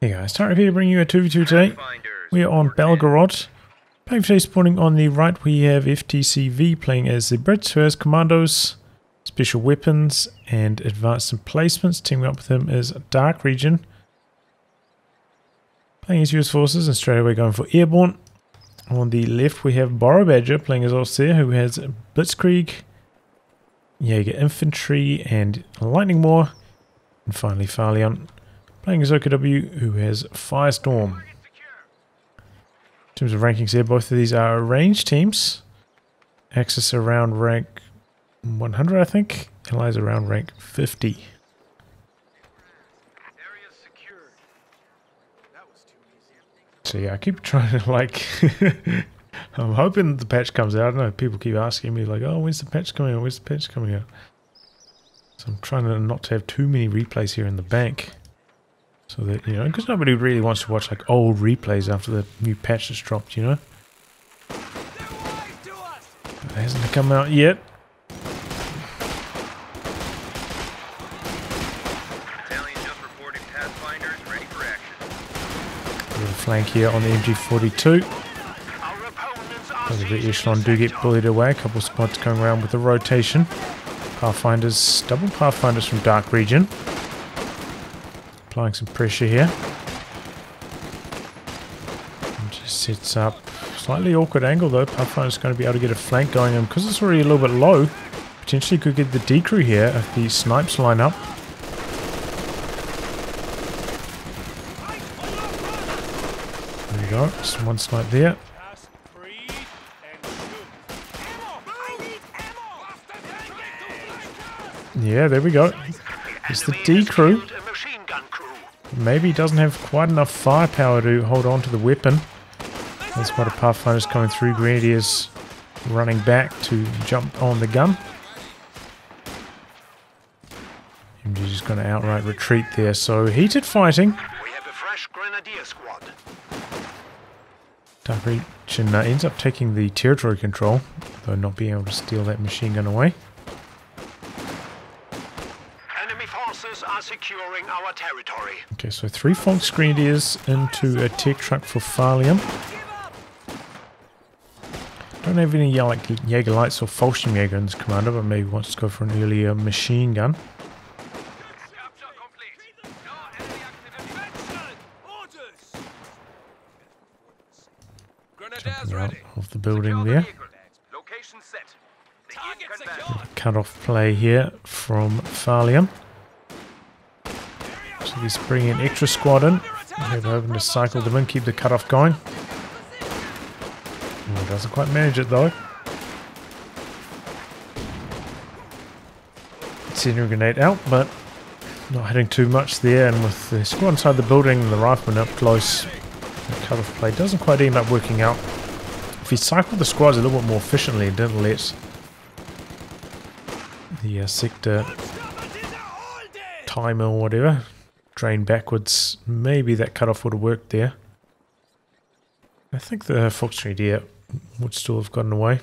Hey guys, Tarek here bringing you a 2v2 today. We are on Belgorod. Playing today, spawning on the right we have FTCV playing as the Brits, who has commandos, special weapons and advanced emplacements. Teaming up with him is DarkRegion, playing as US forces and straight away going for Airborne. On the left we have borobadger playing as Ostheer, who has Blitzkrieg, Jaeger infantry and lightning war. And finally Farlion playing as OKW, who has Firestorm. In terms of rankings here, both of these are ranged teams. Axis around rank 100, I think. Allies around rank 50. So yeah, I keep trying to like... I'm hoping the patch comes out. I know people keep asking me like, oh, when's the patch coming out? When's the patch coming out? So I'm trying to not to have too many replays here in the bank. So that, you know, because nobody really wants to watch like old replays after the new patch has dropped, you know. It hasn't come out yet. A little flank here on the MG42. The echelon do get bullied away. A couple of squads going around with the rotation. Pathfinders, double Pathfinders from DarkRegion. Applying some pressure here. And just sets up slightly awkward angle though. Pathfinder's going to be able to get a flank going, and because it's already a little bit low, potentially could get the decrew here if the snipes line up. There we go, just one snipe there. Yeah, there we go. It's the decrew. Maybe doesn't have quite enough firepower to hold on to the weapon. That's why the Pathfinder's coming through. Grenadiers running back to jump on the gun. MG's just going to outright retreat there. So heated fighting. We have a fresh grenadier squad. DarkRegion ends up taking the territory control, though not being able to steal that machine gun away. Are securing our territory. Okay, so 3 Fox Grenadiers into a tech truck for Farlion. Don't have any like Jaeger Lights or Fallschirmjäger in this commander, but maybe wants to go for an earlier machine gun. Jumping out of the building there. Cut off play here from Farlion. So he's bringing an extra squad in. They're hoping to cycle them in, keep the cutoff going. Oh, doesn't quite manage it though. Sending a grenade out, but not hitting too much there. And with the squad inside the building and the rifleman up close, the cutoff play doesn't quite end up working out. If he cycled the squads a little bit more efficiently and didn't let the sector timer or whatever drain backwards, maybe that cutoff would have worked there. I think the Fox Grenadier would still have gotten away.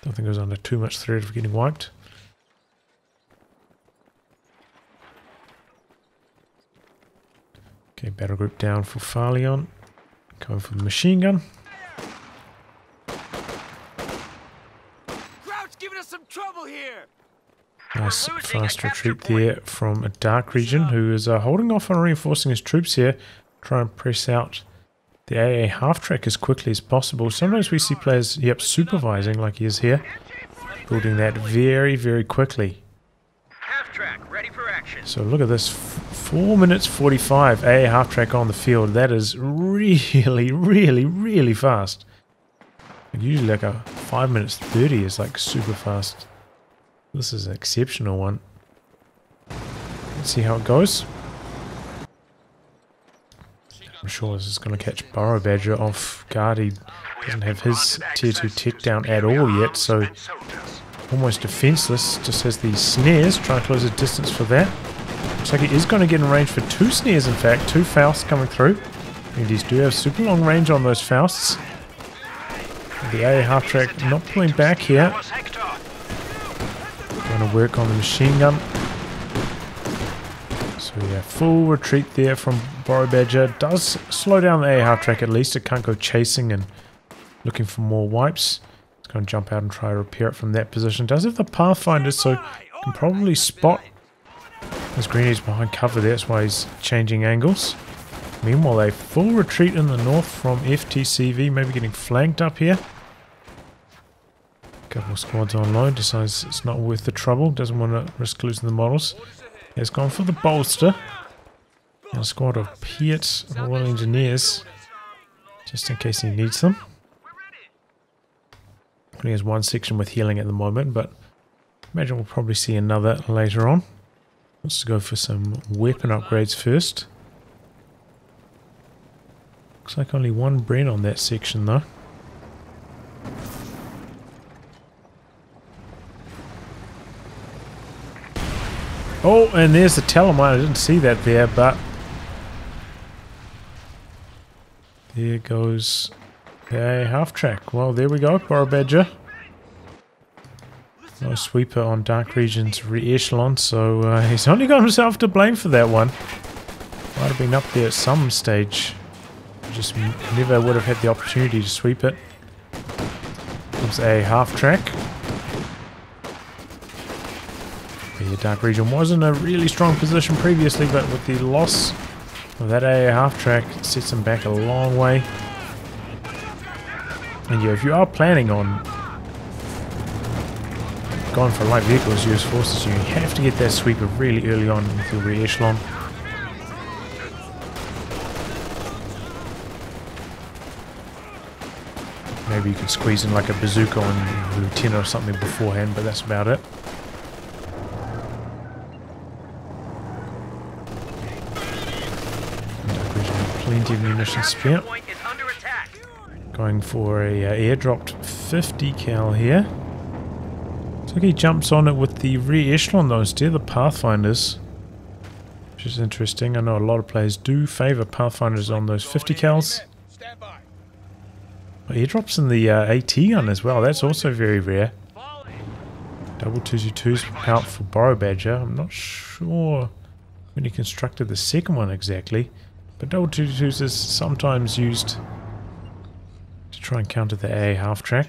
Don't think it was under too much threat of getting wiped. Okay, battle group down for Farlion. Going for the machine gun. Crowd's giving us some trouble here. Nice fast retreat there from a DarkRegion, who is holding off on reinforcing his troops here. Try and press out the AA half-track as quickly as possible. Sometimes we see players, yep, supervising like he is here. Building that very, very quickly. Half-track ready for action. So look at this, 4 minutes 45 AA half-track on the field. That is really, really, really fast. Usually like a 5 minutes 30 is like super fast. This is an exceptional one. Let's see how it goes. I'm sure this is going to catch borobadger off guard. He doesn't have his tier 2 tech down at all yet, so almost defenseless. Just has these snares. Trying to close the distance for that. Looks like he is going to get in range for 2 snares, in fact. 2 Fausts coming through. And these do have super long range on those Fausts. The AA half-track not pulling back here. Going to work on the machine gun. So yeah, Yeah, full retreat there from borobadger. Does slow down the A half track at least. It can't go chasing and looking for more wipes. It's going to jump out and try to repair it from that position. Does have the pathfinder, so can probably spot his greenies behind cover there. That's why he's changing angles. Meanwhile, a full retreat in the north from FTCV, maybe getting flanked up here. Couple of squads on loan, decides it's not worth the trouble, doesn't want to risk losing the models. Has gone for the bolster. And a squad of Piet Royal Engineers, just in case he needs them. He has one section with healing at the moment, but imagine we'll probably see another later on. Let's go for some weapon upgrades first. Looks like only one Bren on that section though. Oh, and there's the Telemine. I didn't see that there, but there goes a half track. Well, there we go, borobadger. No sweeper on DarkRegion's re-echelon, so he's only got himself to blame for that one. Might have been up there at some stage. Just never would have had the opportunity to sweep it. Comes a half track. Yeah, DarkRegion was in a really strong position previously, but with the loss of that AA half track, it sets him back a long way. And yeah, if you are planning on going for light vehicles, US forces, you have to get that sweeper really early on with your re-echelon. Maybe you could squeeze in like a bazooka on Lieutenant or something beforehand, but that's about it. Plenty of munition spare. Going for a airdropped 50 cal here. Looks like he jumps on it with the rear echelon though instead of the Pathfinders, which is interesting. I know a lot of players do favour Pathfinders on those 50 cals. Airdrops in the AT gun as well. That's also very rare. Double 222s out for borobadger. I'm not sure when he constructed the second one exactly. But double 222s is sometimes used to try and counter the AA half track.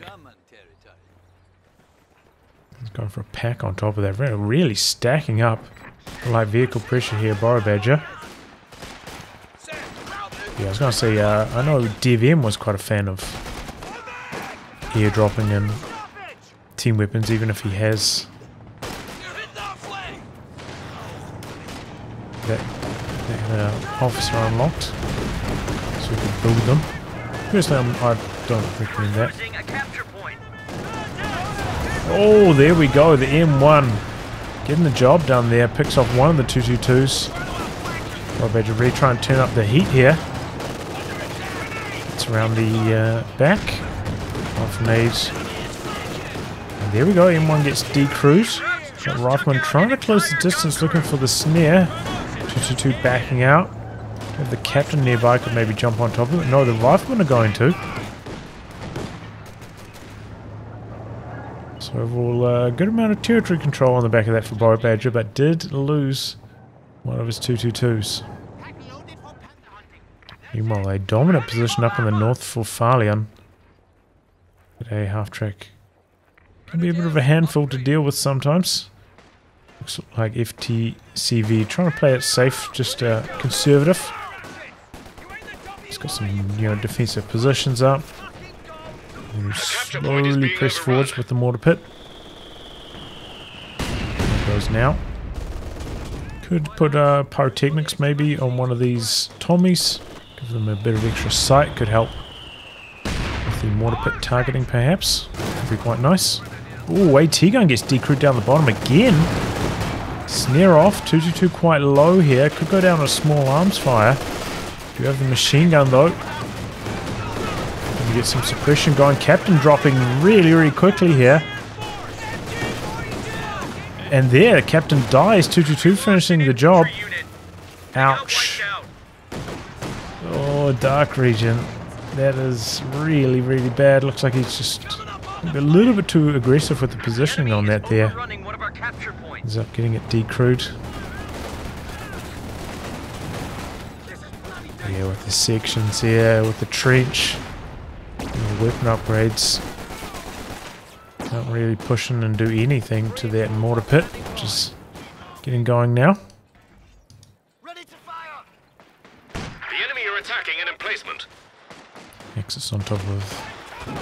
He's going for a pack on top of that. Really stacking up light vehicle pressure here, borobadger. Yeah, I was going to say, I know DVM was quite a fan of airdropping and team weapons, even if he has that officer unlocked, so we can build them. Personally, I don't recommend that. Oh, there we go, the M1 getting the job done there, picks off one of the 222s. borobadger really trying to turn up the heat here. It's around the back. Off nades. And there we go, M1 gets decruised. Got Rifleman trying to close the distance, looking for the snare. 222 backing out. Have the captain nearby, could maybe jump on top of it. No, the Riflemen are going to. So overall, a good amount of territory control on the back of that for borobadger, but did lose one of his 222s. Meanwhile, a dominant position up in the north for Farlion. But a half track can be a bit of a handful to deal with sometimes. Looks like FTCV trying to play it safe, just conservative. It's got some, defensive positions up. And slowly press forwards with the mortar pit. There goes now. Could put pyrotechnics maybe on one of these Tommies. Give them a bit of extra sight. Could help with the mortar pit targeting perhaps. Could be quite nice. Ooh, AT gun gets decrewed down the bottom again. Snare off. 222 quite low here. Could go down a small arms fire. Do have the machine gun though. Get some suppression going. Captain dropping really, really quickly here. And there, Captain dies. 222 finishing the job. Ouch. Oh, DarkRegion. That is really, really bad. Looks like he's just a little bit too aggressive with the positioning on that there. Ends up getting it decrewed. Yeah, with the sections here, with the trench, and the weapon upgrades. Can't really push in and do anything to that mortar pit, which is getting going now. Ready to fire. The enemy are attacking an emplacement. Axis on top of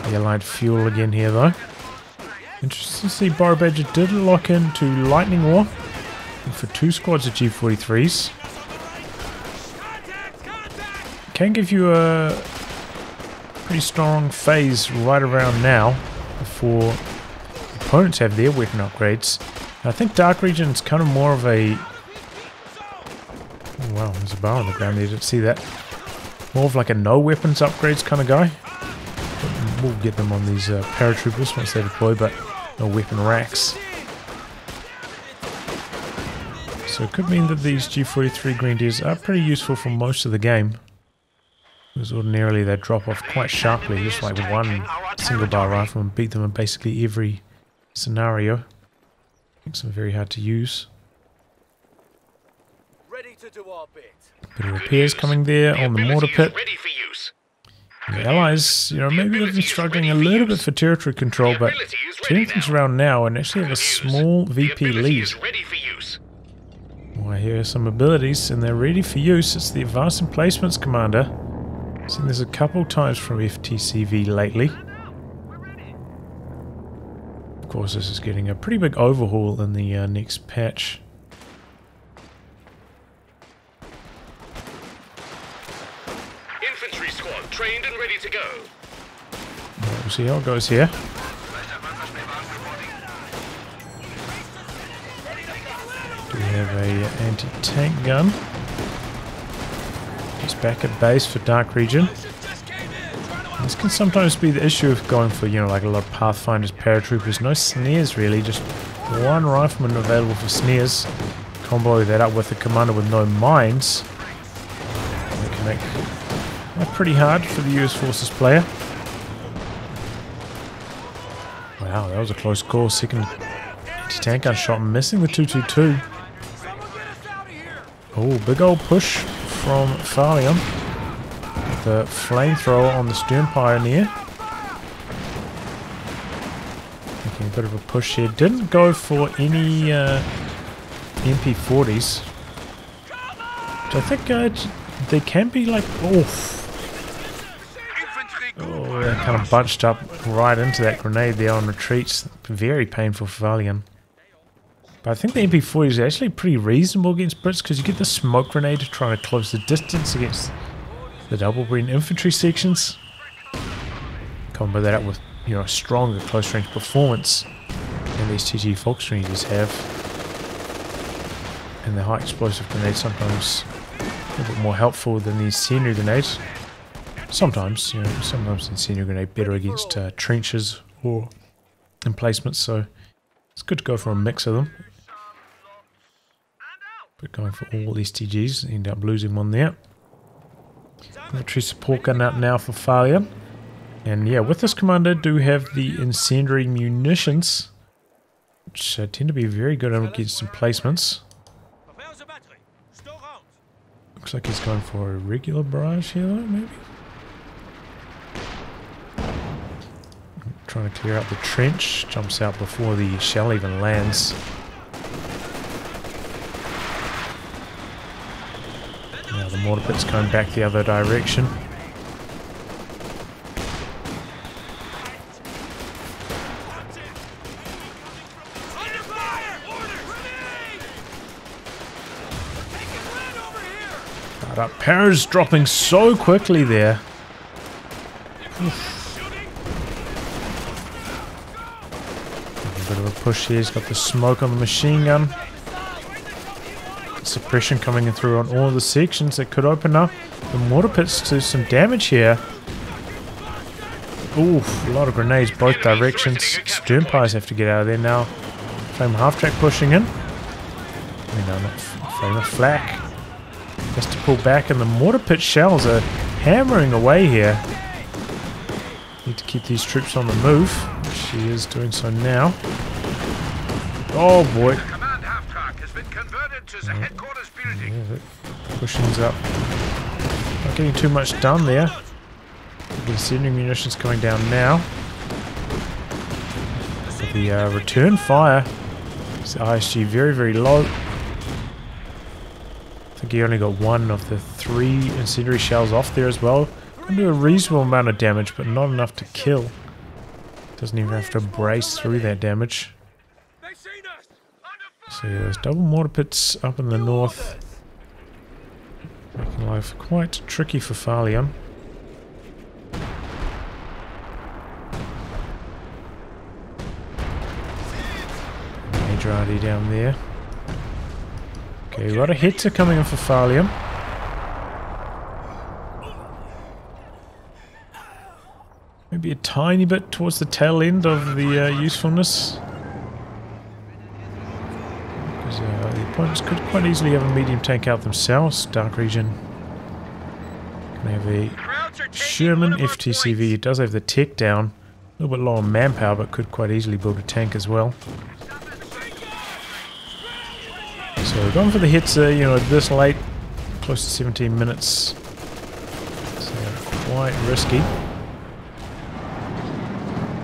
the allied fuel again here though. Interesting to see borobadger did lock into lightning war for 2 squads of G43s. Can give you a pretty strong phase right around now before opponents have their weapon upgrades. And I think DarkRegion is kind of more of a... Oh wow, there's a bar on the ground there, didn't see that. More of like a no weapons upgrades kind of guy. But we'll get them on these paratroopers once they deploy, but no weapon racks. So it could mean that these G43 Grenadiers are pretty useful for most of the game. Because ordinarily they drop off quite sharply, just like one single bar rifle and beat them in basically every scenario. Makes them very hard to use. Ready to do our bit. Bit of repairs coming there on the mortar pit. Ready for use. The allies, you know, maybe they've been struggling a little bit for territory control, but turning things around now and actually have a small VP lead. Ready for use. Oh, I hear some abilities and they're ready for use. It's the Advanced Emplacements Commander. I've seen this a couple times from FTCV lately. Of course, this is getting a pretty big overhaul in the next patch. Infantry squad trained and ready to go. Right, we'll see how it goes here. Do we have a anti-tank gun? Just back at base for DarkRegion. This can sometimes be the issue of going for, you know, like a lot of Pathfinders, paratroopers. No snares really, just one rifleman available for snares. Combo that up with a commander with no mines. They can make life pretty hard for the US Forces player. Wow, that was a close call. Second anti-tank gun shot, missing the 222. Oh, big old push from Farlion. The flamethrower on the Stern Pioneer. Making a bit of a push here. Didn't go for any MP40s. Which I think they can be like... Oh, they kind of bunched up right into that grenade there on retreats. Very painful for Farlion. But I think the MP40 is actually pretty reasonable against Brits because you get the smoke grenade trying to close the distance against the double-breed infantry sections. Combo that up with, you know, stronger close-range performance than these TG Volksgrenadiers have. And the high explosive grenades sometimes a little bit more helpful than the incendiary grenades. Sometimes, you know, sometimes the incendiary grenade better against trenches or emplacements, so it's good to go for a mix of them. But going for all these TGs, end up losing one there. Military support gun out now for Farlion. And yeah, with this commander do have the incendiary munitions, which tend to be very good against emplacements. Looks like he's going for a regular barrage here though, maybe? Trying to clear out the trench, jumps out before the shell even lands. Now the mortar pit's going back the other direction. Fired up. Para's dropping so quickly there. Oof. A bit of a push here. He's got the smoke on the machine gun. Suppression coming in through on all of the sections that could open up the mortar pits to some damage here. Oof, a lot of grenades both directions. Sternpires have to get out of there now. Flame half-track pushing in. Flame of flak has to pull back, and the mortar pit shells are hammering away here. Need to keep these troops on the move. She is doing so now. Oh boy. Command half-track has been converted to the headquarters building. Yeah, pushing's up. Not getting too much done there. The incendiary munitions coming down now. But the return fire. The ISG very, very low. I think he only got one of the 3 incendiary shells off there as well. Can do a reasonable amount of damage, but not enough to kill. Doesn't even have to brace through that damage. So yeah, those double mortar pits up in the north, making life quite tricky for Farlion. Major RD down there. Okay, a lot of hits are coming in for Farlion. Maybe a tiny bit towards the tail end of the usefulness. Because the opponents could quite easily have a medium tank out themselves. DarkRegion can have a Sherman FTCV. It does have the tech down. A little bit low on manpower, but could quite easily build a tank as well. So going for the hits, you know, this late, close to 17 minutes. So quite risky.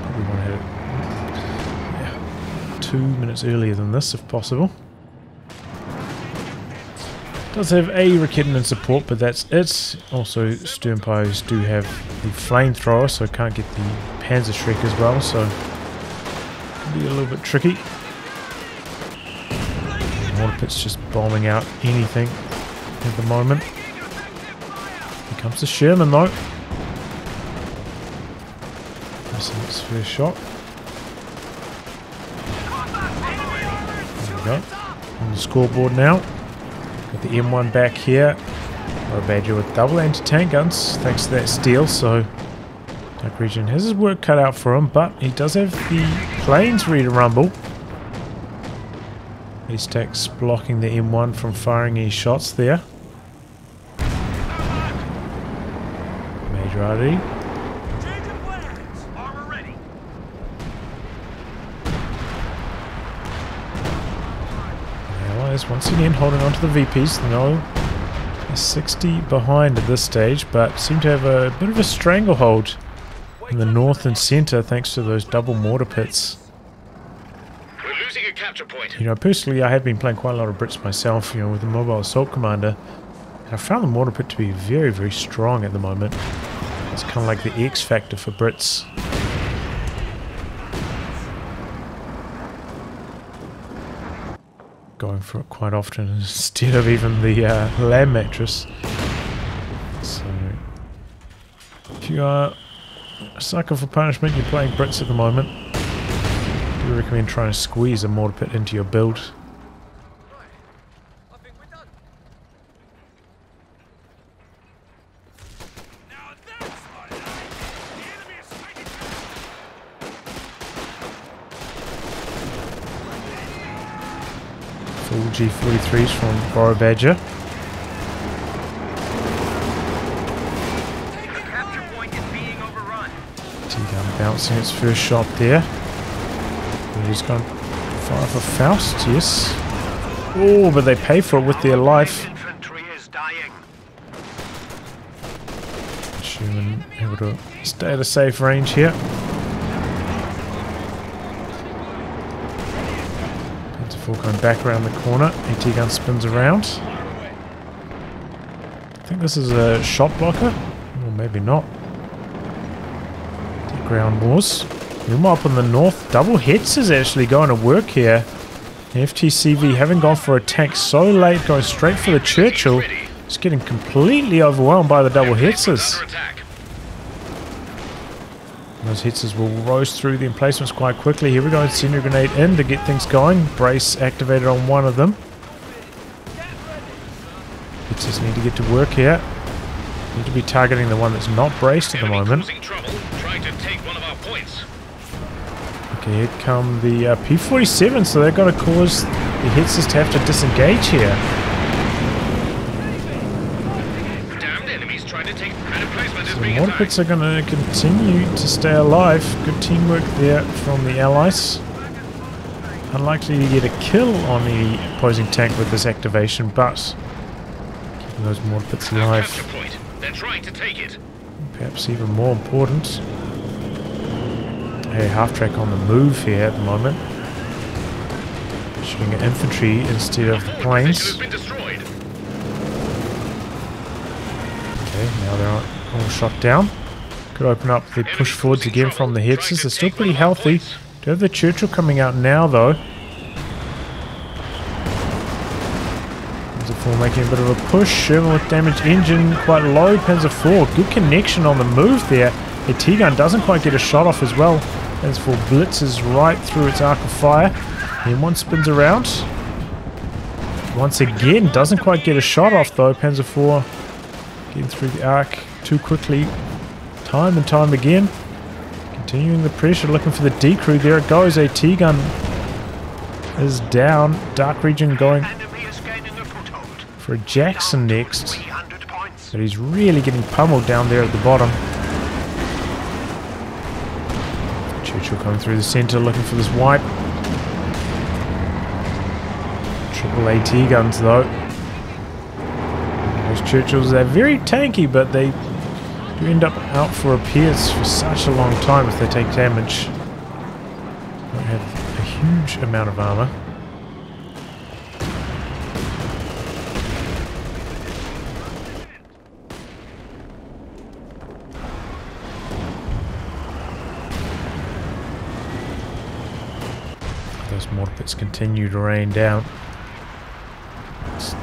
Probably want to hit it 2 minutes earlier than this if possible. Does have a Raketen in support, but that's it. Also, Sternpires do have the flamethrower, so can't get the Panzerschreck as well, so it'll be a little bit tricky. Mortar pit's just bombing out anything at the moment. Here comes the Sherman though. Missing its first shot. There we go. On the scoreboard now. Got the M1 back here. Borobadger with double anti-tank guns thanks to that steal, so DarkRegion has his work cut out for him, but he does have the planes ready to rumble. These stacks blocking the M1 from firing any shots there. Major RD. Allies once again holding on to the VPs. No, 60 behind at this stage, but seem to have a bit of a stranglehold in the north and centre thanks to those double mortar pits. You know, personally, I have been playing quite a lot of Brits myself, you know, with the Mobile Assault Commander. And I found the mortar pit to be very, very strong at the moment. It's kind of like the X factor for Brits. Going for it quite often instead of even the lamb mattress. So, if you are a sucker for punishment, you're playing Brits at the moment. I recommend trying to squeeze a mortar pit into your build. Full G43s from Borobadger. T-gun bouncing its first shot there. He's going to fire for Faust, yes. Oh, but they pay for it with their life. Sherman able to stay at a safe range here. Panzer IV going back around the corner. AT gun spins around. I think this is a shot blocker. Or maybe not. The ground wars. Meanwhile, up in the north, double hits is actually going to work here. The FTCV having gone for a tank so late, going straight for the Churchill. It's getting completely overwhelmed by the double hitzers. Those hitzers will roast through the emplacements quite quickly. Here we go, incendiary grenade in to get things going. Brace activated on one of them. Hitzers need to get to work here. Need to be targeting the one that's not braced at the moment. Okay, here come the P-47, so they're going to cause the hitzers to have to disengage here. So the mortar pits are going to continue to stay alive. Good teamwork there from the allies. Unlikely to get a kill on the opposing tank with this activation, but keeping those mortar pits alive. They're trying to take it. Perhaps even more important. A half-track on the move here at the moment. Shooting at infantry instead of the planes. Okay, now they're all shot down. Could open up the push forwards again from the headsers. They're still pretty healthy. Do have the Churchill coming out now though. Panzer IV making a bit of a push. Sherman with damaged engine quite low. Panzer IV, good connection on the move there. The T-gun doesn't quite get a shot off as well. Panzer IV blitzes right through its arc of fire. Then one spins around. Once again, doesn't quite get a shot off though. Panzer IV getting through the arc too quickly. Time and time again. Continuing the pressure, looking for the D-crew. There it goes. A T-gun is down. DarkRegion going for a Jackson next. But he's really getting pummeled down there at the bottom. Churchill coming through the center, looking for this wipe. Triple AT guns though. Those Churchills, they're very tanky, but they do end up out for repairs for such a long time if they take damage. Don't have a huge amount of armor. Those mortar pits continue to rain down. It's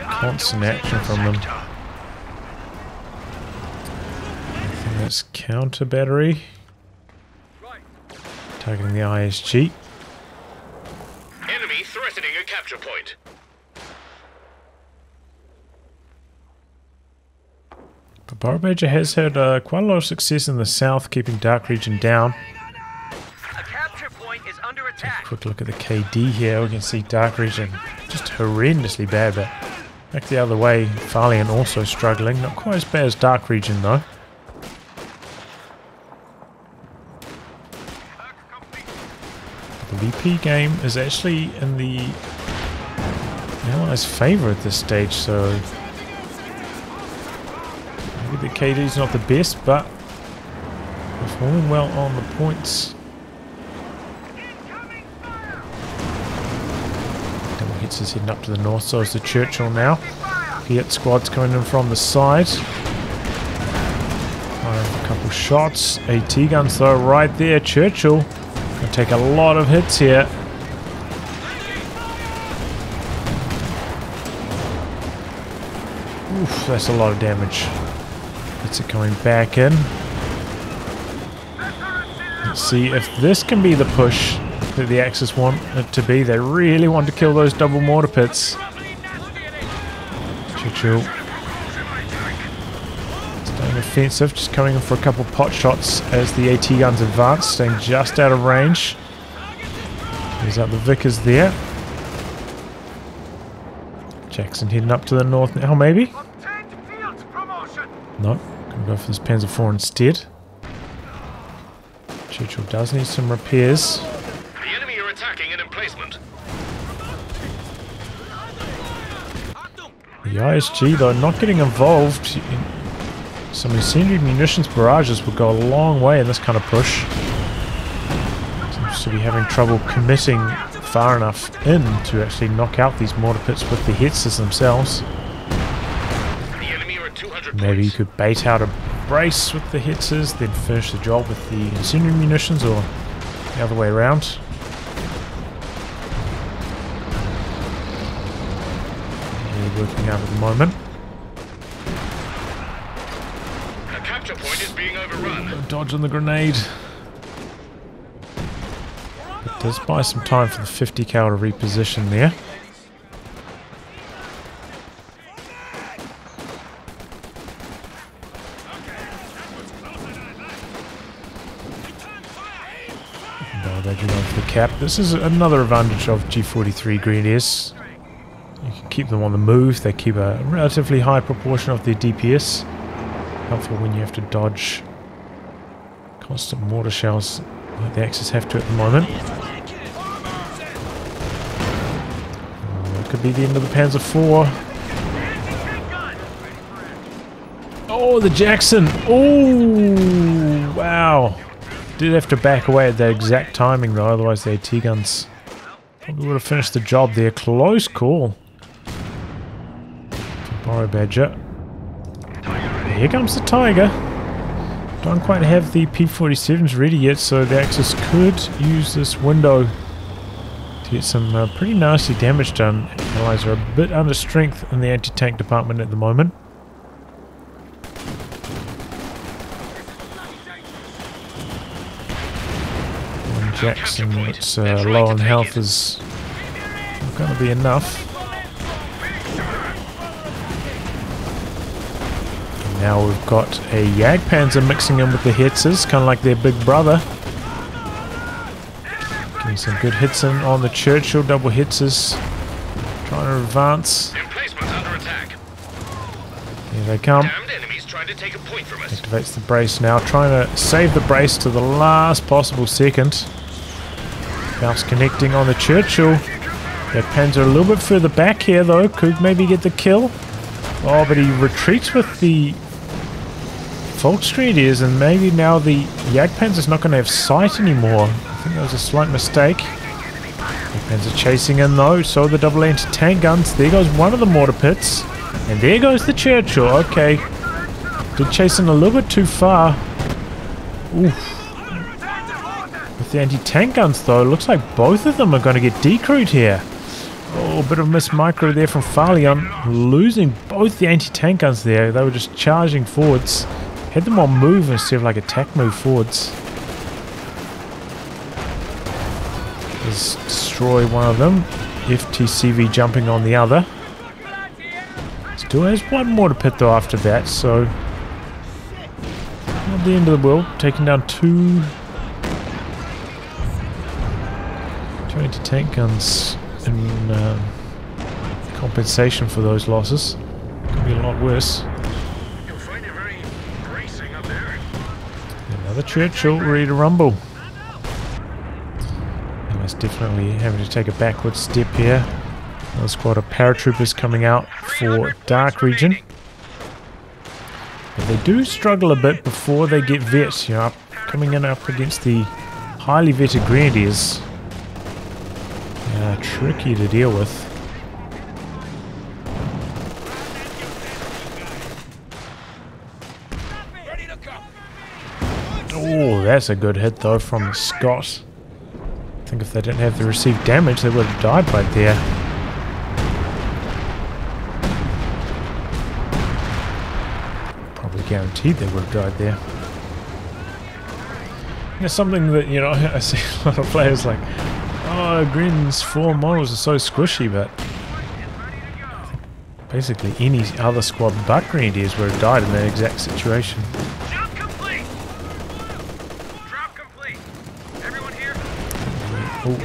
constant action from them. Anything that's counter battery. Targeting the ISG. Enemy threatening a capture point. But borobadger has had quite a lot of success in the south, keeping DarkRegion down. Take a quick look at the KD here. We can see DarkRegion just horrendously bad, but back the other way, Farlion also struggling. Not quite as bad as DarkRegion though. The VP game is actually in the Allies' favour at this stage, so maybe the KD is not the best, but performing well on the points. Is heading up to the north, so is the Churchill now. Fiat squad's coming in from the side. A couple shots. AT guns though right there. Churchill gonna take a lot of hits here. Oof, that's a lot of damage. It's coming back in. Let's see if this can be the push that the Axis want it to be. They really want to kill those double mortar pits. Churchill staying offensive, just coming in for a couple pot shots as the AT guns advance, staying just out of range. Here's out the Vickers there. Jackson heading up to the north now, maybe? No, gonna go for this Panzer IV instead. Churchill does need some repairs. Attacking an emplacement. The ISG though not getting involved. Some incendiary munitions barrages will go a long way in this kind of push. Seems to be having trouble committing far enough in to actually knock out these mortar pits with the hetzers themselves. The enemy are at 200 Maybe you could bait out a brace with the hetzers, then finish the job with the incendiary munitions, or the other way around. Working out at the moment. The capture point is being overrun. Dodge on the grenade. It does buy some time for the 50 cal to reposition there. Borobadger going for the cap. This is another advantage of G43 Grenadiers. You can keep them on the move. They keep a relatively high proportion of their DPS. Helpful when you have to dodge constant mortar shells like the Axis have to at the moment. That could be the end of the Panzer IV. Oh, the Jackson. Oh, wow. Did have to back away at the exact timing though, otherwise the AT guns probably would have finished the job there. Close call. Borobadger. Here comes the Tiger. Don't quite have the P-47s ready yet, so the Axis could use this window to get some pretty nasty damage done. Allies are a bit under strength in the anti-tank department at the moment. And Jackson, that's low on health, is not going to be enough. Now we've got a Jagdpanzer mixing in with the Hetzers, kind of like their big brother. Getting some good hits in on the Churchill, double Hetzers. Trying to advance. Emplacements under attack. Here they come. Damned enemies trying to take a point from us. Activates the brace now, trying to save the brace to the last possible second. Mouse connecting on the Churchill. Jagdpanzer a little bit further back here though, could maybe get the kill. Oh, but he retreats with the Volksgrenadiers, and maybe now the Jagdpanzer's not going to have sight anymore. I think that was a slight mistake. Jagdpanzer chasing in though, so the double anti-tank guns. There goes one of the mortar pits, and there goes the Churchill. Okay, did chase in a little bit too far. Oof. With the anti-tank guns though, looks like both of them are going to get decrewed here. Oh, a bit of miss micro there from Farlion, losing both the anti-tank guns there. They were just charging forwards. Had them on move instead of like attack move forwards. Let's destroy one of them. FTCV jumping on the other. Still has one more to pit though after that, so not the end of the world. Taking down two anti-tank guns in compensation for those losses. Could be a lot worse. You'll find it very bracing up there. Another Churchill ready to rumble. Almost definitely having to take a backward step here. Another squad of paratroopers coming out for DarkRegion. But they do struggle a bit before they get vet, you know, coming in up against the highly vetted Grenadiers. Tricky to deal with. Oh, that's a good hit though from the Scot. I think if they didn't have the received damage, they would have died right there. Probably guaranteed they would have died there. It's something that, you know, I see a lot of players like, oh, Gren's 4 models are so squishy, but basically any other squad but Grenadiers would have died in that exact situation. Job complete. Drop complete. Everyone here? Oh.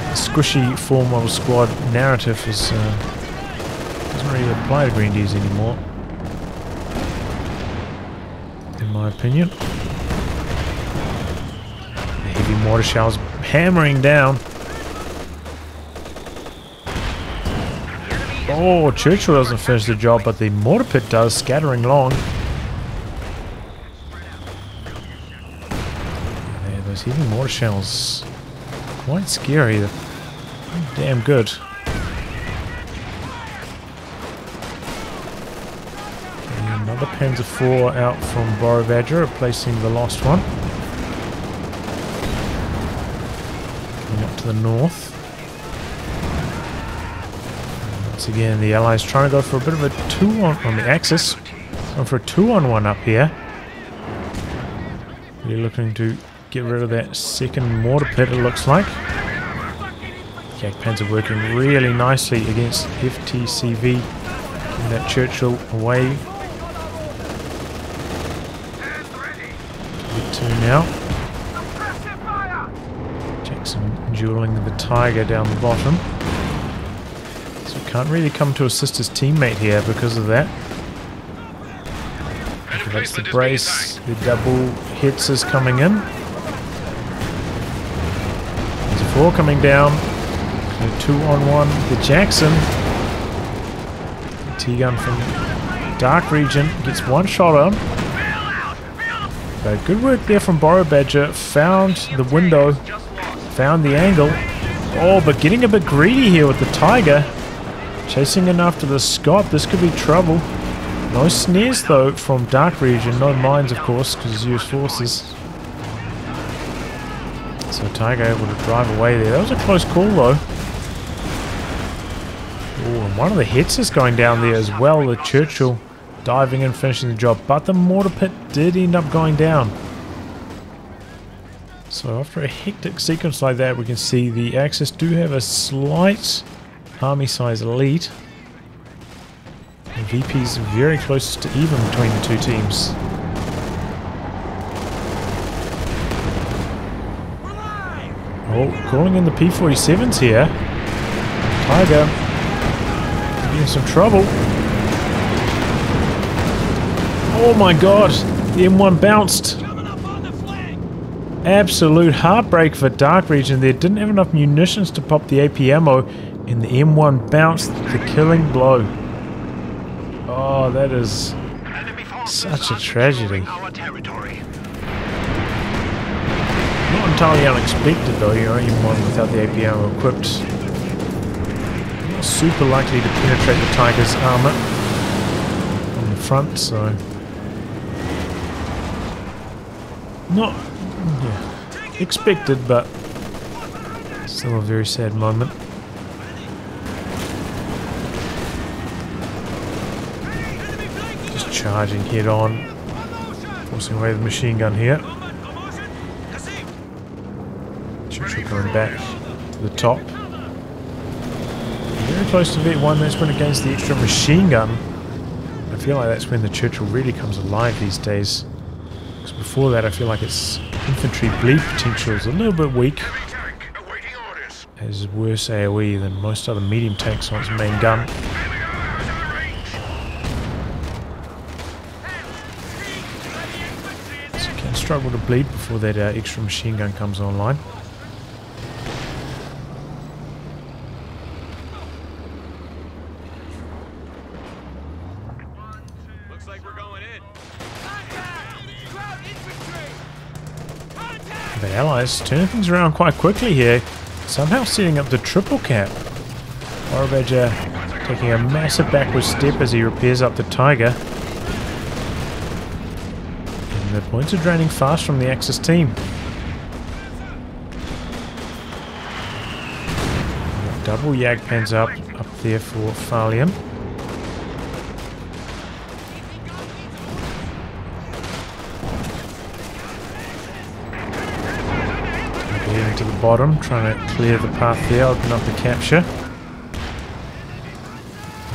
The squishy 4 model squad narrative is doesn't really apply to Grenadiers anymore, in my opinion. The heavy mortar shells hammering down. Oh, Churchill doesn't finish the job, but the mortar pit does, scattering long. Yeah, those heavy mortar shells, quite scary. They're damn good. And another Panzer IV out from Borobadger, replacing the lost one. Up to the north. Once again, the Allies trying to go for a bit of a 2-on on the Axis. Going for a 2-on-1 up here. Really looking to get rid of that second mortar pit, it looks like. Jagdpanzer working really nicely against FTCV. Getting that Churchill away. Get to now. Dueling the Tiger down the bottom. So can't really come to assist his teammate here because of that. Activates the brace. The double hits is coming in. There's a 4 coming down. 2-on-1. The Jackson. The T-gun from DarkRegion gets one shot on. But good work there from borobadger. Found the window. Found the angle. Oh, but getting a bit greedy here with the Tiger. Chasing in after the Scott. This could be trouble. No snares though from DarkRegion. No mines, of course, because US forces. So Tiger able to drive away there. That was a close call though. Oh, and one of the hits is going down there as well. The Churchill diving and finishing the job. But the mortar pit did end up going down. So after a hectic sequence like that, we can see the Axis do have a slight army size lead. The VP's very close to even between the two teams. Oh, calling in the P-47s here. Tiger in some trouble. Oh my god, the M1 bounced. Absolute heartbreak for DarkRegion there. Didn't have enough munitions to pop the AP ammo, and the M1 bounced the killing blow. Oh, that is such a tragedy. Not entirely unexpected though, you know, M1 without the AP ammo equipped. Not super likely to penetrate the Tiger's armor on the front, so... Not expected, but still a very sad moment. Just charging head on, forcing away the machine gun here. Churchill coming back to the top. Very close to V1, that's when against the extra machine gun. I feel like that's when the Churchill really comes alive these days. Because before that I feel like its infantry bleed potential is a little bit weak. Has worse AoE than most other medium tanks on its main gun. So it can struggle to bleed before that extra machine gun comes online. The Allies turning things around quite quickly here, somehow setting up the triple cap. borobadger taking a massive backward step as he repairs up the Tiger. And the points are draining fast from the Axis team. Double Jagdpans up there for Farlion. Heading to the bottom, trying to clear the path there, open up the capture.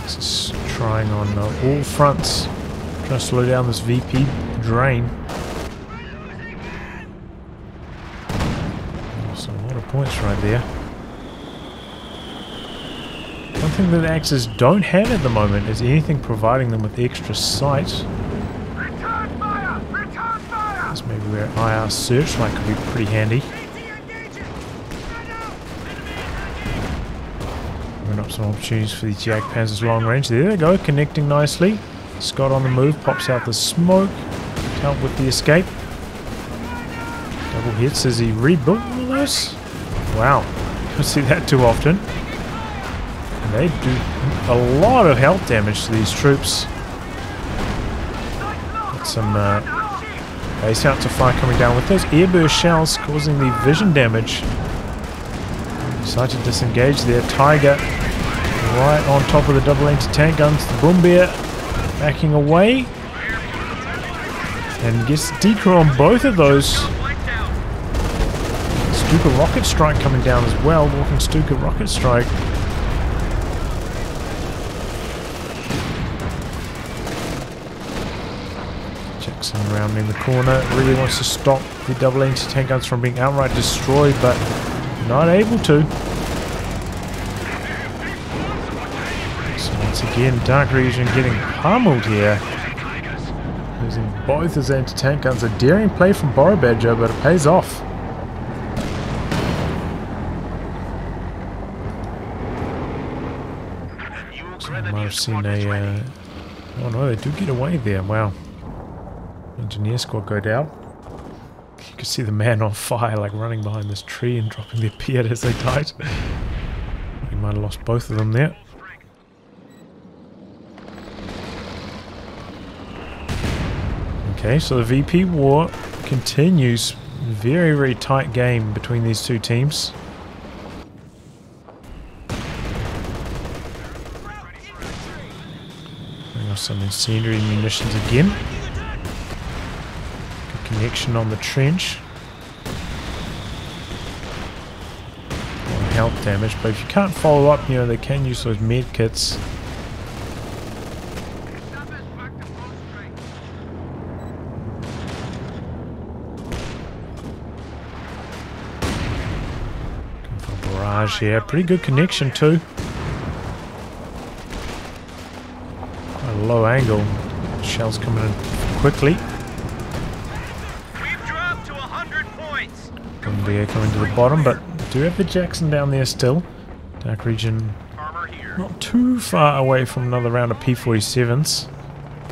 Just trying on all fronts, trying to slow down this VP drain. So a lot of points right there. One thing that the Axis don't have at the moment is anything providing them with extra sight. That's maybe where IR searchlight could be pretty handy. Up some opportunities for these Jagdpanzers long range. There they go, connecting nicely. Scott on the move, pops out the smoke to help with the escape. Double hits as he rebuilt all those. Wow, don't see that too often. And they do a lot of health damage to these troops. Got some base outs of fire coming down with those airburst shells causing the vision damage. Decide to disengage there. Tiger right on top of the double anti-tank guns. The Boombear backing away and gets decoy on both of those. Stuka rocket strike coming down as well. Walking Stuka rocket strike. Jackson rounding the corner. Really wants to stop the double anti-tank guns from being outright destroyed, but not able to. So once again, DarkRegion getting pummeled here. Losing both his anti-tank guns. A daring play from borobadger, but it pays off. So I might have seen a Oh no, they do get away there. Wow. Engineer squad go down. You can see the man on fire like running behind this tree and dropping their Piat as they died. We might have lost both of them there. Okay, so the VP war continues. Very, very tight game between these two teams. Bring off some incendiary munitions again. Good connection on the trench. Health damage, but if you can't follow up, you know, they can use those med kits. Yeah, pretty good connection too. Quite a low angle. Shells coming in quickly. We've dropped to 100 points. Bombardier coming to the bottom, but do have the Jackson down there still. DarkRegion not too far away from another round of P-47s.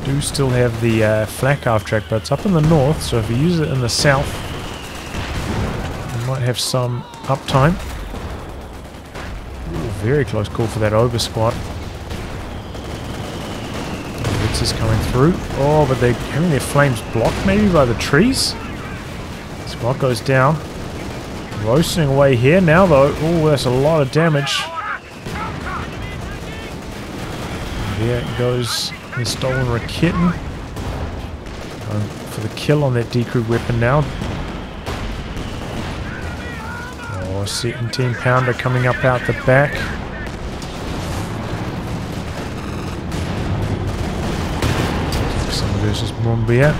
Do still have the flak half track, but it's up in the north, so if you use it in the south, you might have some uptime. Very close call for that over squad. Blitz is coming through. Oh, but they're having their flames blocked maybe by the trees. Squad goes down. Roasting away here now though. Oh, that's a lot of damage. There goes the stolen Raketten. Going for the kill on that decrewed weapon now. 17 pounder coming up out the back. Jackson versus Bombardier.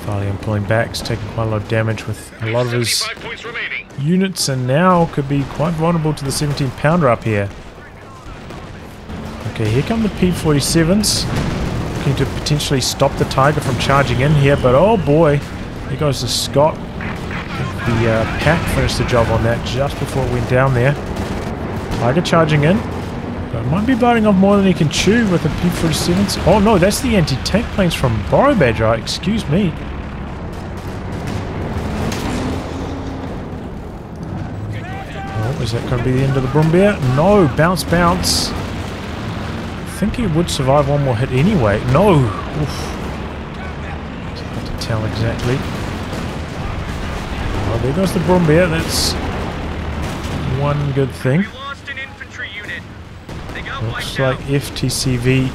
Farlion pulling back, he's taking quite a lot of damage with a lot of his units, and now could be quite vulnerable to the 17 pounder up here. Okay, here come the P-47s. Looking to potentially stop the Tiger from charging in here, but oh boy, here goes the Scott. The pack finished the job on that just before it went down there. Tiger charging in. But might be biting off more than he can chew with the P-47s. Oh no, that's the anti-tank planes from borobadger. Excuse me. Oh, is that going to be the end of the Bombardier? No, bounce, bounce. I think he would survive one more hit anyway. No. Oof. It's hard to tell exactly. Oh, there goes the Bombardier. That's one good thing. We lost an infantry unit. They got Looks like FTCV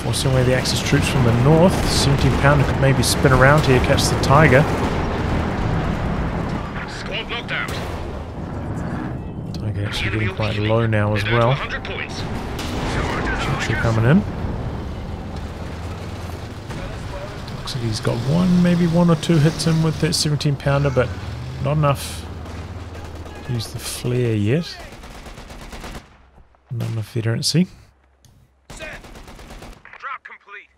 forcing away the Axis troops from the north. 17 pounder could maybe spin around here, catch the Tiger. Squad knocked out. Tiger actually getting quite low now as well. 100 points. Infantry coming in. Looks like he's got maybe one or two hits in with that 17 pounder, but not enough to use the flare yet. Not enough veterancy. Drop complete.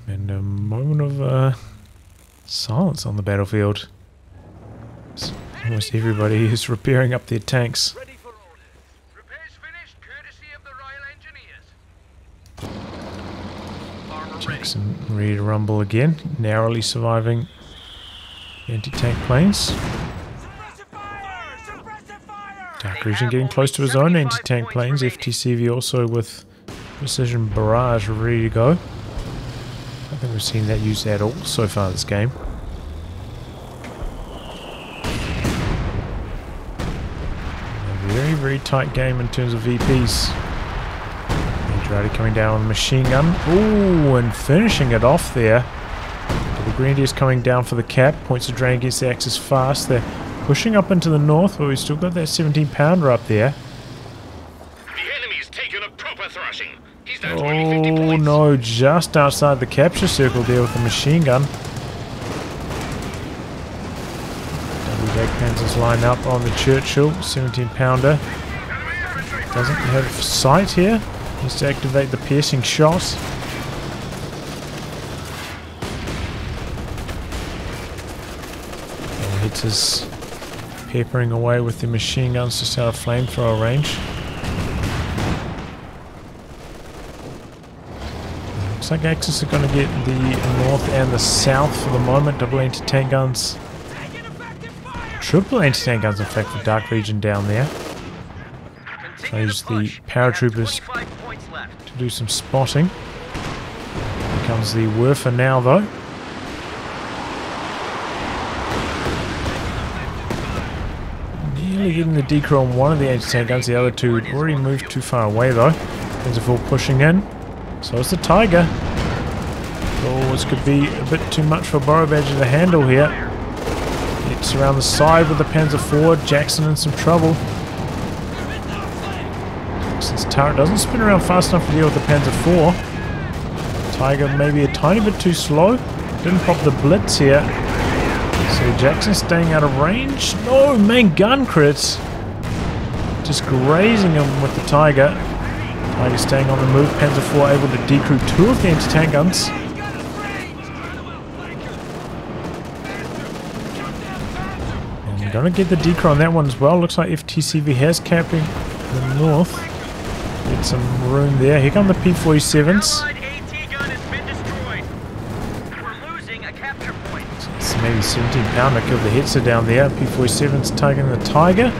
And a moment of silence on the battlefield. Almost everybody is repairing up their tanks. Ready for orders. Repairs finished, courtesy of the Royal Engineers. Armor Jackson ready to rumble again, narrowly surviving anti-tank planes. DarkRegion getting close to his own anti-tank planes. FTCV also with precision barrage ready to go. I don't think we've seen that used at all so far this game. Very, very tight game in terms of VPs. Andrade coming down on the machine gun. Ooh, and finishing it off there. The Grenadiers coming down for the cap. Points of drain against the Axis fast. They're pushing up into the north, but we've still got that 17 pounder up there. The enemy's taken a proper thrashing. He's down to Oh 50 points. no, just outside the capture circle there with the machine gun. Panzers line up on the Churchill, 17 pounder. Doesn't have sight here. Needs to activate the piercing shot. Hunters peppering away with their machine guns just out of flamethrower range. Looks like Axis are going to get the north and the south for the moment. Double anti-tank guns. Triple anti-tank guns, in fact, for DarkRegion down there. So I use the paratroopers to do some spotting. Here comes the Werfer now, though. Nearly getting the decoy on one of the anti-tank guns. The other two had already moved too far away, though. Panzer IV pushing in. So is the Tiger. Oh, this could be a bit too much for borobadger to handle here. It's around the side with the Panzer IV. Jackson in some trouble. Jackson's turret doesn't spin around fast enough to deal with the Panzer IV. Tiger maybe a tiny bit too slow. Didn't pop the blitz here. So Jackson staying out of range. No, main gun crits. Just grazing him with the Tiger. Tiger staying on the move. Panzer IV able to decrew two of the anti-tank guns. And gonna get the decrew on that one as well. Looks like FTCV has capping the north. Get some room there. Here come the P-47s. So maybe 17 pounder killed the Hetzer down there. P-47s targeting the Tiger.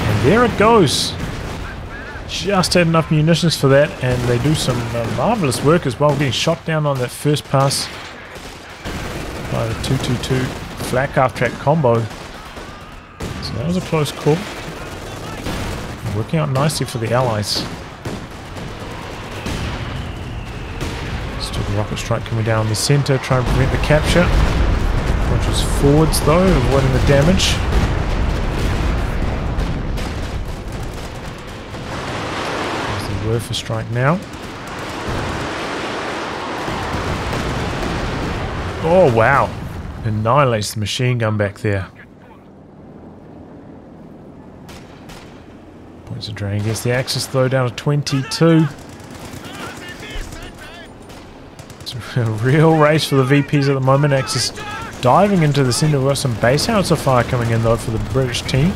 And there it goes. Just had enough munitions for that, and they do some marvellous work as well, getting shot down on that first pass by the 222 flat half-track combo. So that was a close call. Working out nicely for the Allies. Still the rocket strike coming down the centre, trying to prevent the capture. Bunches forwards though, avoiding the damage. Werfer strike now. Oh wow, annihilates the machine gun back there. Points of drain against the Axis though, down to 22. It's a real race for the VPs at the moment. Axis diving into the centre. We've got some base howitzer fire coming in though for the British team.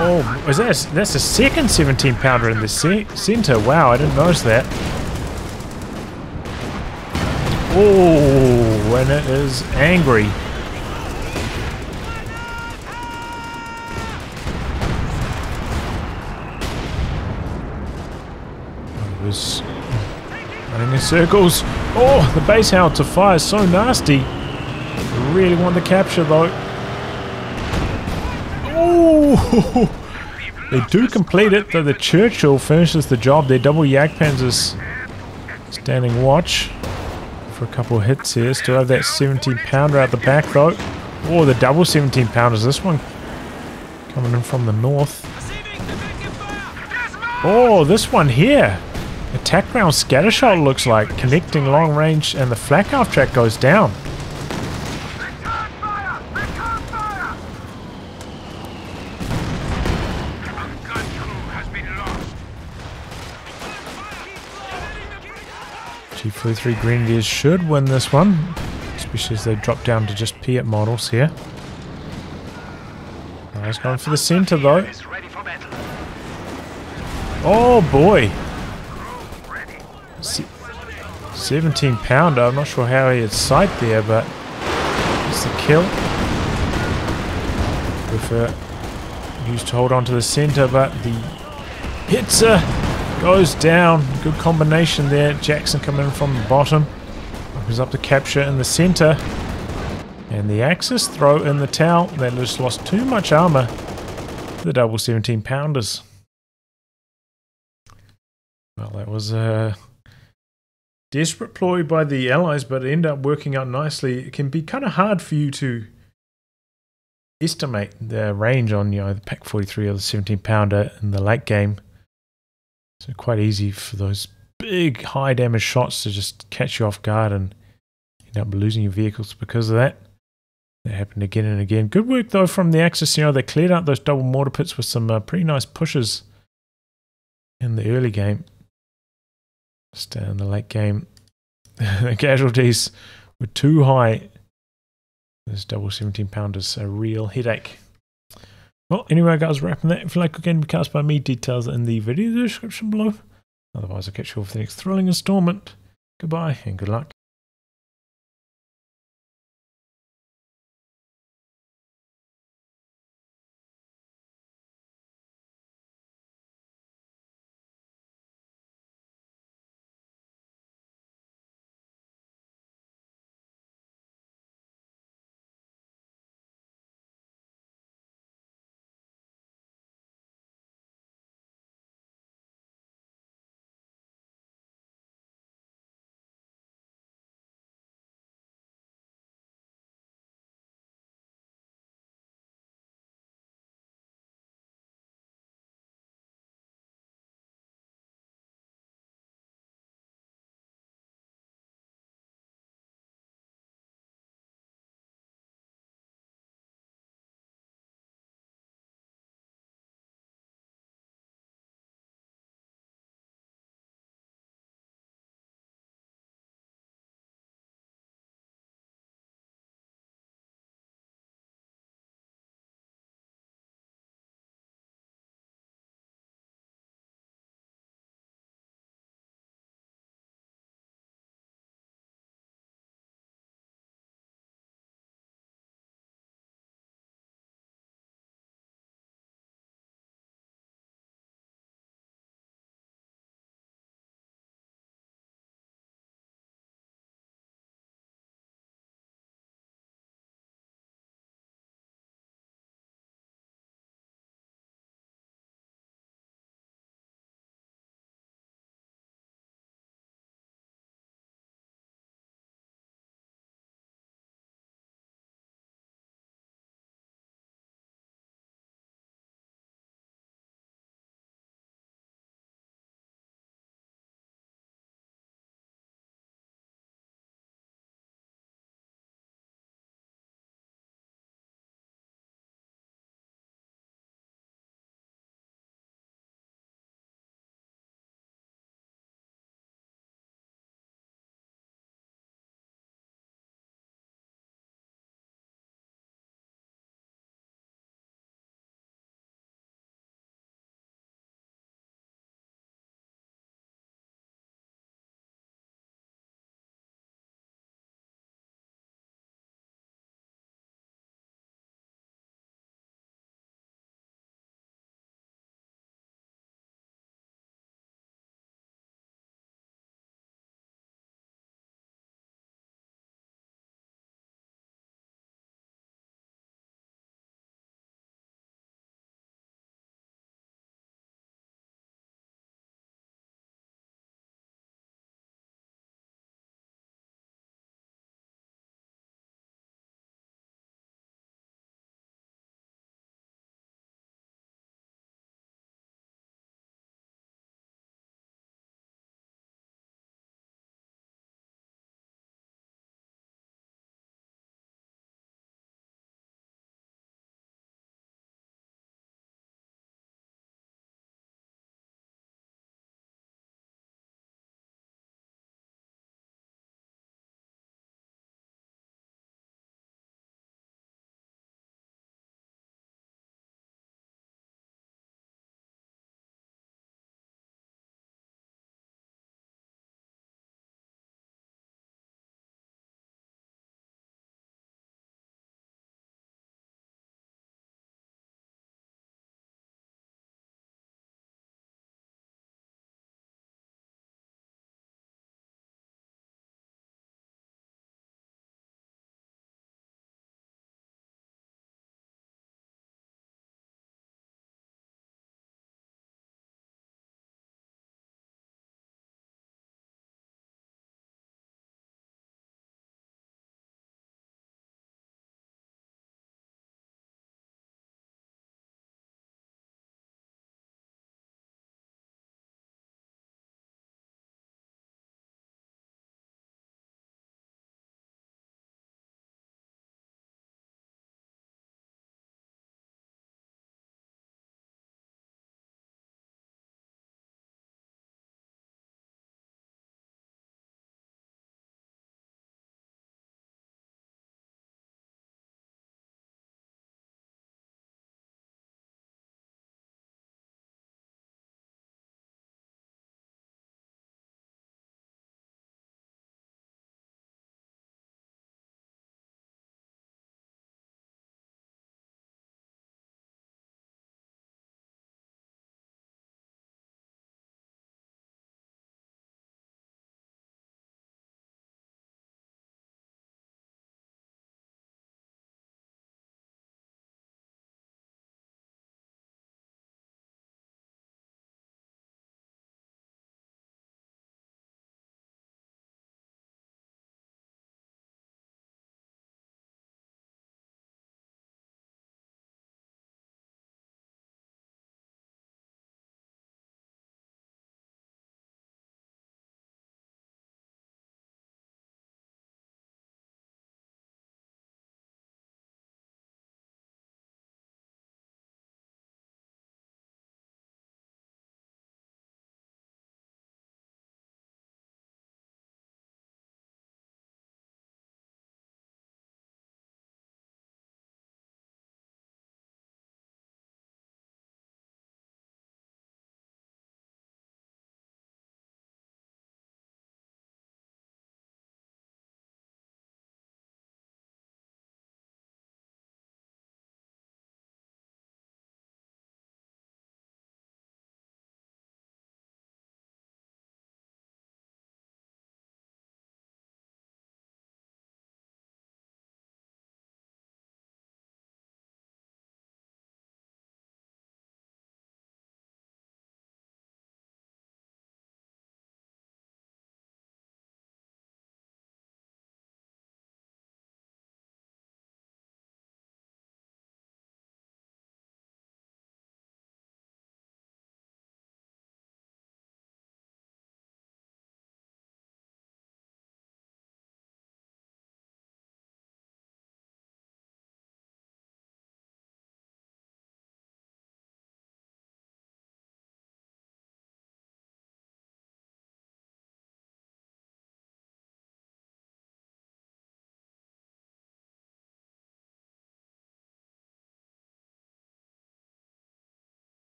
Oh, that's the second 17 pounder in the centre. Wow, I didn't notice that. Oh, and it is angry. It was running in circles. Oh, the base howitzer fire is so nasty. I really want the capture though. Oh, they do complete it, though the Churchill finishes the job. Their double Jagdpanzers standing watch for a couple of hits here. Still have that 17 pounder out the back though. Oh, the double 17 pounders. This one coming in from the north. Oh, this one here. Attack round scattershot looks like, connecting long range, and the flak half track goes down. G43 Grenadiers should win this one, especially as they drop down to just Piat models here. Nice going for the centre though. Oh boy! 17 pounder, I'm not sure how he had sight there, but it's the kill. Used to hold on to the centre, but the Hetzer goes down. Good combination there. Jackson coming in from the bottom. Opens up the capture in the centre. And the Axis throw in the towel. They just lost too much armour. The double 17 pounders. Well, that was a desperate ploy by the Allies, but it ended up working out nicely. It can be kind of hard for you to estimate the range on, the Pak 43 or the 17 pounder in the late game. So quite easy for those big high damage shots to just catch you off guard and end up losing your vehicles because of that. That happened again and again. Good work though from the Axis. They cleared out those double mortar pits with some pretty nice pushes in the early game. Just in the late game, The casualties were too high. This double 17-pounders, a real headache. Well, anyway, guys, wrapping that. If you like a game cast by me, details in the video description below. Otherwise, I'll catch you all for the next thrilling installment. Goodbye and good luck.